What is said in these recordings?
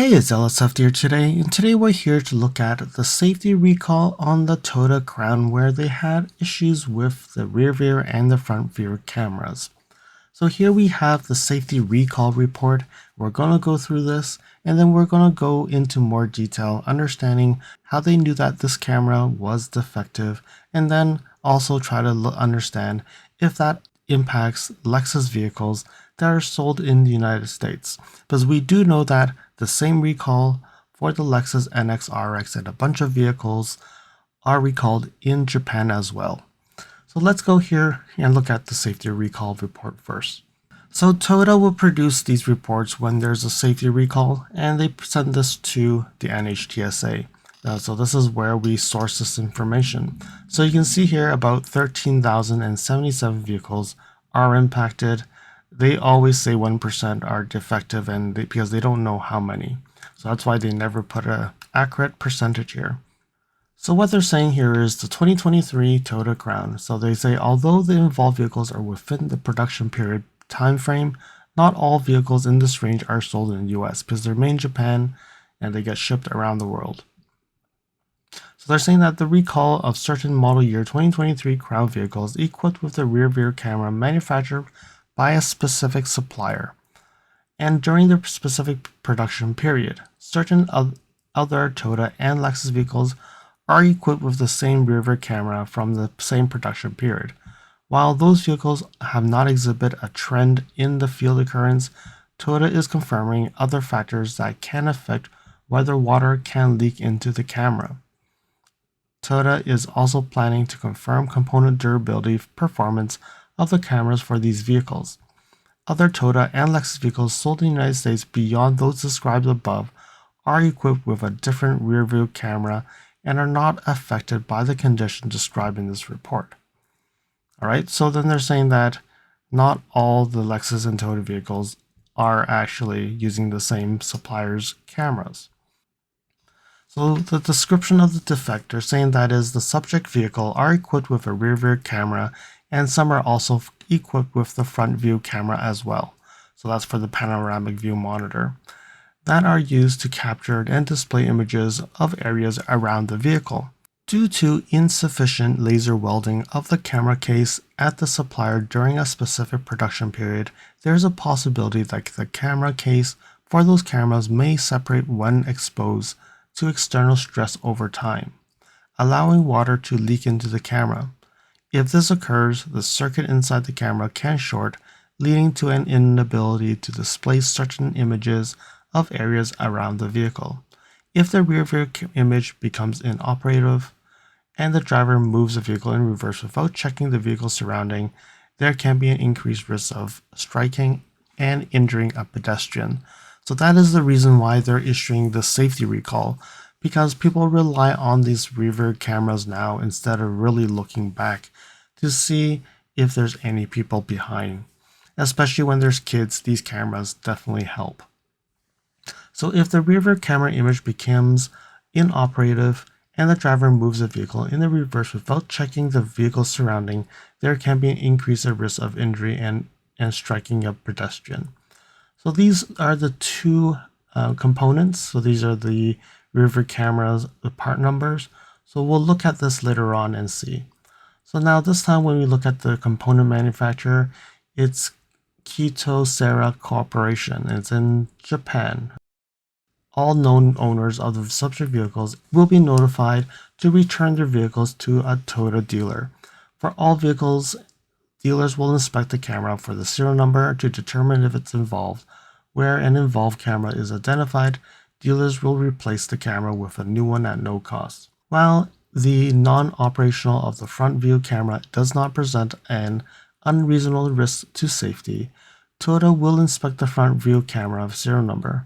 Hey, it's LSF here today, and today we're here to look at the safety recall on the Toyota Crown where they had issues with the rear view and the front view cameras. So here we have the safety recall report. We're going to go through this and then we're going to go into more detail understanding how they knew that this camera was defective, and then also try to understand if that impacts Lexus vehicles that are sold in the United States, because we do know that the same recall for the Lexus NX RX and a bunch of vehicles are recalled in Japan as well. So let's go here and look at the safety recall report first. So Toyota will produce these reports when there's a safety recall, and they send this to the NHTSA. So this is where we source this information. So you can see here about 13,077 vehicles are impacted. They always say 1% are defective because they don't know how many. So that's why they never put an accurate percentage here. So what they're saying here is the 2023 Toyota Crown. So they say although the involved vehicles are within the production period time frame, not all vehicles in this range are sold in the US because they're made in Japan and they get shipped around the world. So they're saying that the recall of certain model year 2023 Crown vehicles equipped with the rear view camera manufactured by a specific supplier, and during the specific production period, certain other Toyota and Lexus vehicles are equipped with the same rear view camera from the same production period. While those vehicles have not exhibited a trend in the field occurrence, Toyota is confirming other factors that can affect whether water can leak into the camera. Toyota is also planning to confirm component durability performance of the cameras for these vehicles. Other Toyota and Lexus vehicles sold in the United States beyond those described above are equipped with a different rear view camera and are not affected by the condition described in this report. Alright, so then they're saying that not all the Lexus and Toyota vehicles are actually using the same supplier's cameras. So the description of the defect, they're saying that is the subject vehicle are equipped with a rear view camera, and some are also equipped with the front view camera as well. So that's for the panoramic view monitor that are used to capture and display images of areas around the vehicle. Due to insufficient laser welding of the camera case at the supplier during a specific production period, there is a possibility that the camera case for those cameras may separate when exposed to external stress over time, allowing water to leak into the camera. If this occurs, the circuit inside the camera can short, leading to an inability to display certain images of areas around the vehicle. If the rear view image becomes inoperative and the driver moves the vehicle in reverse without checking the vehicle surrounding, there can be an increased risk of striking and injuring a pedestrian. So that is the reason why they're issuing the safety recall, because people rely on these rear view cameras now instead of really looking back to see if there's any people behind. Especially when there's kids, these cameras definitely help. So if the rear view camera image becomes inoperative and the driver moves the vehicle in the reverse without checking the vehicle surrounding, there can be an increased risk of injury and striking a pedestrian. So these are the two components. So these are the rear view cameras, the part numbers. So we'll look at this later on and see. So now this time when we look at the component manufacturer, it's Kyocera Corporation. It's in Japan. All known owners of the subject vehicles will be notified to return their vehicles to a Toyota dealer. For all vehicles, dealers will inspect the camera for the serial number to determine if it's involved. Where an involved camera is identified, dealers will replace the camera with a new one at no cost. While the non-operational of the front view camera does not present an unreasonable risk to safety, Toyota will inspect the front view camera serial number.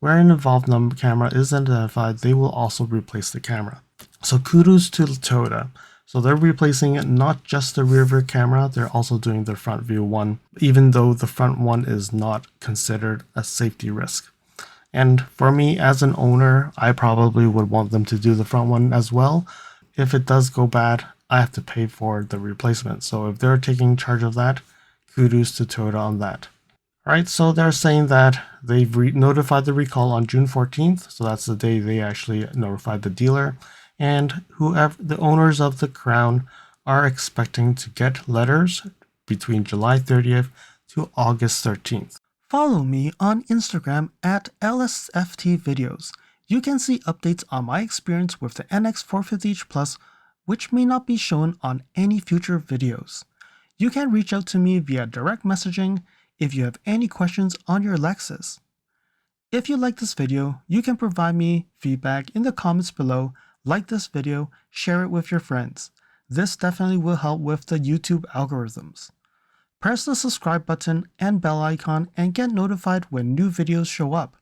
Where an involved camera is identified, they will also replace the camera. So kudos to Toyota. So they're replacing not just the rear view camera, they're also doing the front view one, even though the front one is not considered a safety risk. And for me as an owner, I probably would want them to do the front one as well. If it does go bad, I have to pay for the replacement. So if they're taking charge of that, kudos to Toyota on that. All right, so they're saying that they've notified the recall on June 14th, so that's the day they actually notified the dealer, and whoever the owners of the Crown are expecting to get letters between July 30th to August 13th. Follow me on Instagram at LSFT Videos. You can see updates on my experience with the NX 450H Plus, which may not be shown on any future videos. You can reach out to me via direct messaging if you have any questions on your Lexus. If you like this video, you can provide me feedback in the comments below, like this video, share it with your friends. This definitely will help with the YouTube algorithms. Press the subscribe button and bell icon and get notified when new videos show up.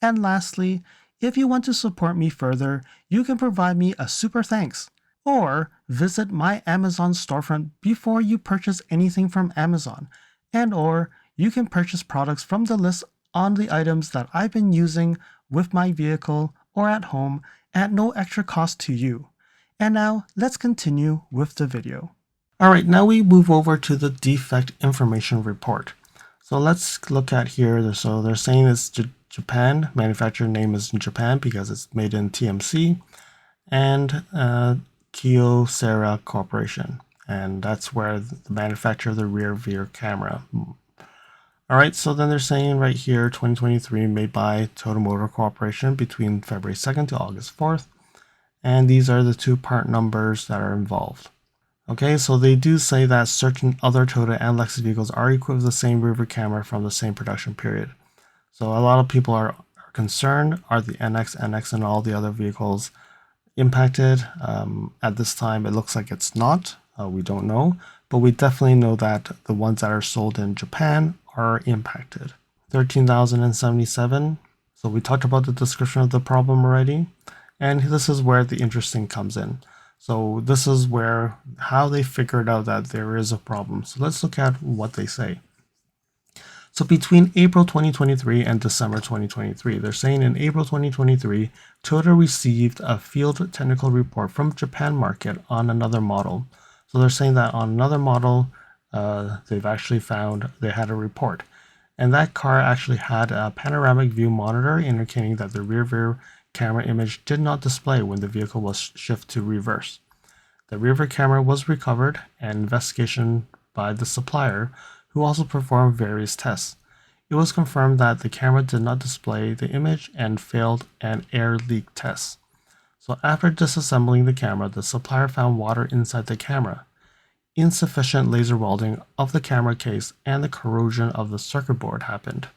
And lastly, if you want to support me further, you can provide me a super thanks, or visit my Amazon storefront before you purchase anything from Amazon, and or you can purchase products from the list on the items that I've been using with my vehicle or at home at no extra cost to you. And now let's continue with the video. Alright, now we move over to the defect information report. So let's look at here. So they're saying it's Japan, manufacturer name is in Japan because it's made in TMC, and Kyocera Corporation, and that's where the manufacturer of the rear view camera. Alright, so then they're saying right here 2023 made by Toyota Motor Corporation between February 2nd to August 4th, and these are the two part numbers that are involved. Okay, so they do say that certain other Toyota and Lexus vehicles are equipped with the same rear view camera from the same production period. So a lot of people are concerned, are the NX, NX, and all the other vehicles impacted? At this time, it looks like it's not. We don't know, but we definitely know that the ones that are sold in Japan are impacted. 13,077. So we talked about the description of the problem already, and this is where the interesting comes in. So this is where how they figured out that there is a problem. So let's look at what they say. So between April 2023 and December 2023, they're saying in April 2023, Toyota received a field technical report from Japan market on another model. So they're saying that on another model, they've actually found they had a report. And that car actually had a panoramic view monitor indicating that the rear view camera image did not display when the vehicle was shifted to reverse. The rear view camera was recovered and investigation by the supplier, who also performed various tests. It was confirmed that the camera did not display the image and failed an air leak test. So after disassembling the camera, the supplier found water inside the camera, insufficient laser welding of the camera case, and the corrosion of the circuit board happened.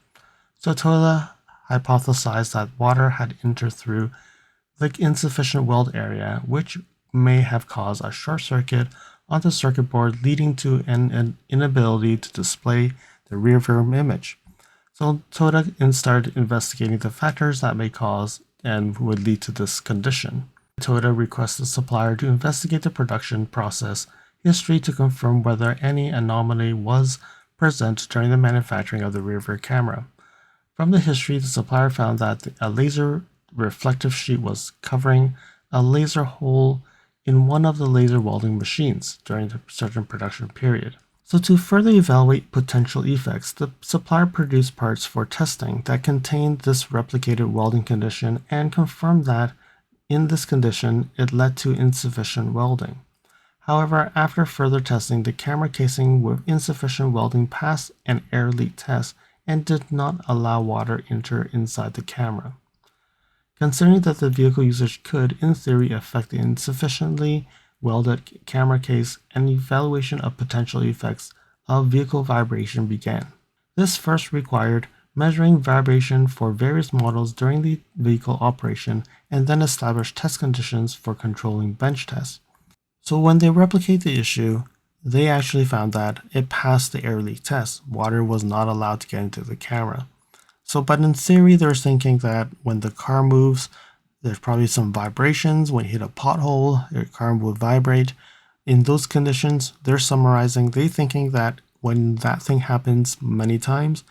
So Toyota hypothesized that water had entered through the insufficient weld area, which may have caused a short circuit on the circuit board, leading to an inability to display the rear view image. So Toyota started investigating the factors that may cause and would lead to this condition. Toyota requested the supplier to investigate the production process history to confirm whether any anomaly was present during the manufacturing of the rear view camera. From the history, the supplier found that a laser reflective sheet was covering a laser hole in one of the laser welding machines during the certain production period. So to further evaluate potential effects, the supplier produced parts for testing that contained this replicated welding condition and confirmed that in this condition, it led to insufficient welding. However, after further testing, the camera casing with insufficient welding passed an air leak test and did not allow water enter inside the camera. Considering that the vehicle usage could, in theory, affect the insufficiently welded camera case, an evaluation of potential effects of vehicle vibration began. This first required measuring vibration for various models during the vehicle operation and then established test conditions for controlling bench tests. So when they replicate the issue, they actually found that it passed the air leak test. Water was not allowed to get into the camera. So, but in theory, they're thinking that when the car moves, there's probably some vibrations. When you hit a pothole, your car would vibrate. In those conditions, they're summarizing, they're thinking that when that thing happens many times,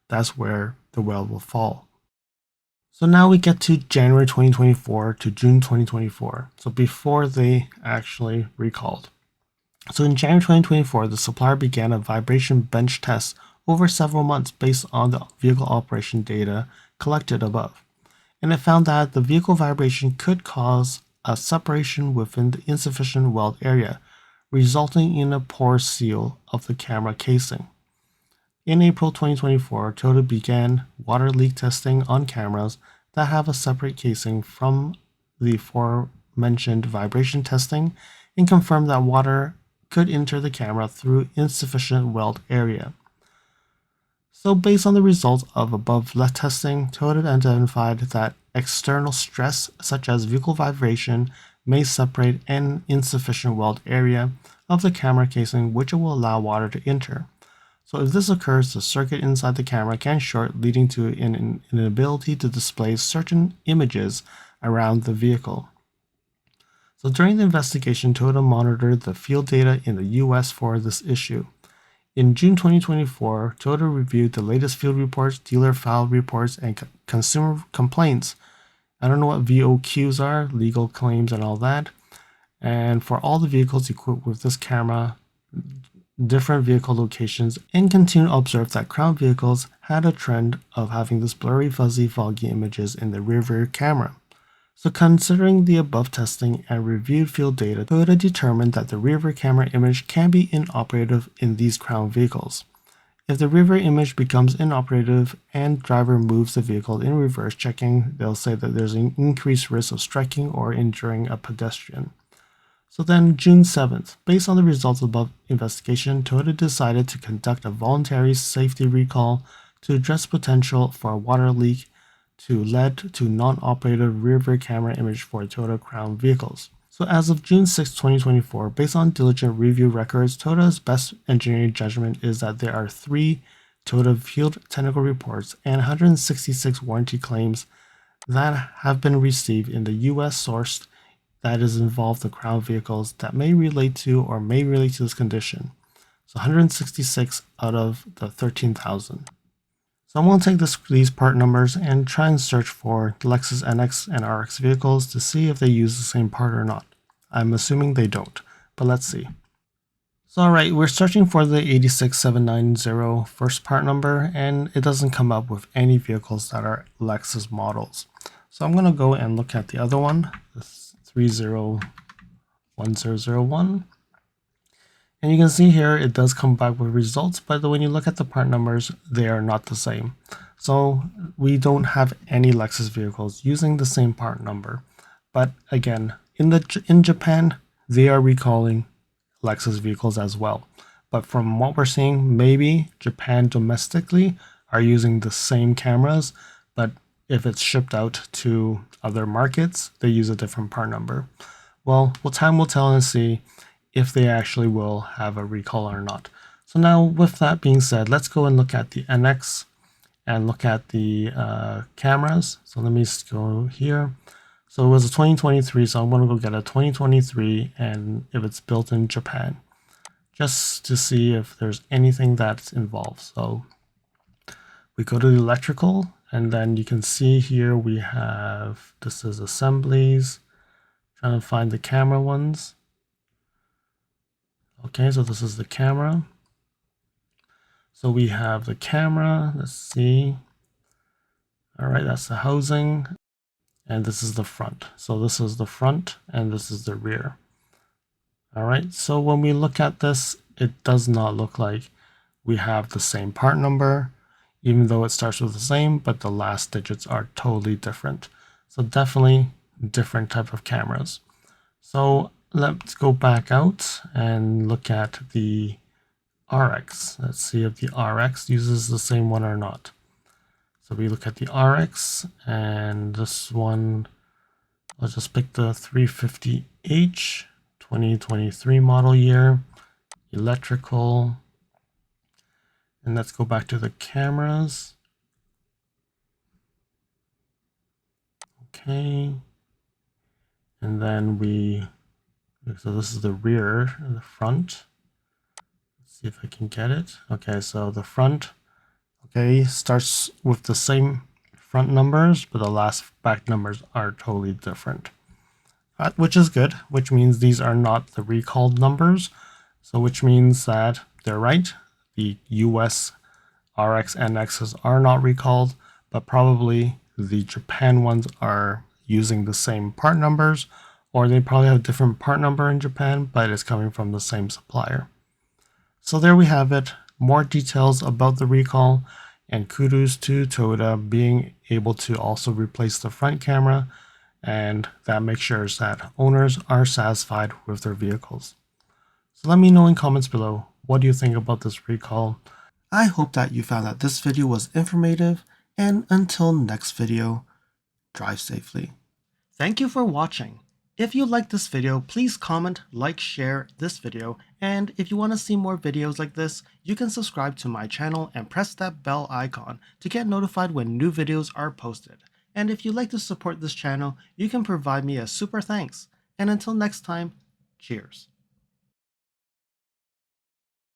that's where the weld will fall. So now we get to January 2024 to June 2024. So before they actually recalled. So in January 2024, the supplier began a vibration bench test over several months based on the vehicle operation data collected above. And it found that the vehicle vibration could cause a separation within the insufficient weld area, resulting in a poor seal of the camera casing. In April 2024, Toyota began water leak testing on cameras that have a separate casing from the aforementioned vibration testing and confirmed that water could enter the camera through insufficient weld area. So based on the results of above testing, Toyota identified that external stress such as vehicle vibration may separate an insufficient weld area of the camera casing, which will allow water to enter. So if this occurs, the circuit inside the camera can short, leading to an inability to display certain images around the vehicle. So during the investigation, Toyota monitored the field data in the US for this issue. In June 2024, Toyota reviewed the latest field reports, dealer file reports, and consumer complaints. I don't know what VOQs are, legal claims and all that. And for all the vehicles equipped with this camera, different vehicle locations, and continue to observe that Crown vehicles had a trend of having this blurry, fuzzy, foggy images in the rear camera. So considering the above testing and reviewed field data, Toyota determined that the rear camera image can be inoperative in these Crown vehicles. If the rear image becomes inoperative and driver moves the vehicle in reverse checking, they'll say that there's an increased risk of striking or injuring a pedestrian. So then June 7th, based on the results of the above investigation, Toyota decided to conduct a voluntary safety recall to address potential for a water leak to lead to non-operative rear camera image for Toyota Crown vehicles. So as of June 6, 2024, based on diligent review records, Toyota's best engineering judgment is that there are 3 Toyota field technical reports and 166 warranty claims that have been received in the US sourced that is involved the Crown vehicles that may relate to this condition. So 166 out of the 13,000. So I'm going to take these part numbers and try and search for the Lexus NX and RX vehicles to see if they use the same part or not. I'm assuming they don't, but let's see. So alright, we're searching for the 86790 first part number, and it doesn't come up with any vehicles that are Lexus models. So I'm going to go and look at the other one, this 301001. And you can see here it does come back with results, but when you look at the part numbers, they are not the same. So we don't have any Lexus vehicles using the same part number. But again, in Japan, they are recalling Lexus vehicles as well. But from what we're seeing, maybe Japan domestically are using the same cameras, but if it's shipped out to other markets, they use a different part number. Well, time will tell and see if they actually will have a recall or not. So now with that being said, let's go and look at the NX and look at the cameras. So let me just go here. So it was a 2023, so I'm going to go get a 2023 and if it's built in Japan, just to see if there's anything that's involved. So we go to the electrical, and then you can see here we have, this is assemblies, trying to find the camera ones. Okay, so this is the camera. So we have the camera, let's see. All right, that's the housing. And this is the front. So this is the front and this is the rear. All right, so when we look at this, it does not look like we have the same part number, even though it starts with the same, but the last digits are totally different. So definitely different type of cameras. So let's go back out and look at the RX. Let's see if the RX uses the same one or not. So we look at the RX, and this one, let's just pick the 350H 2023 model year, electrical, and let's go back to the cameras. Okay, and then so this is the rear and the front. Let's see if I can get it. Okay, so the front, okay, starts with the same front numbers, but the last back numbers are totally different, which is good, which means these are not the recalled numbers. So which means that they're right. The US RX NXs are not recalled, but probably the Japan ones are using the same part numbers, or they probably have a different part number in Japan, but it's coming from the same supplier. So there we have it, more details about the recall, and kudos to Toyota being able to also replace the front camera, and that makes sure that owners are satisfied with their vehicles. So let me know in comments below, what do you think about this recall? I hope that you found that this video was informative, and until next video, drive safely. Thank you for watching. If you liked this video, please comment, like, share this video, and if you want to see more videos like this, you can subscribe to my channel and press that bell icon to get notified when new videos are posted. And if you'd like to support this channel, you can provide me a super thanks. And until next time, cheers.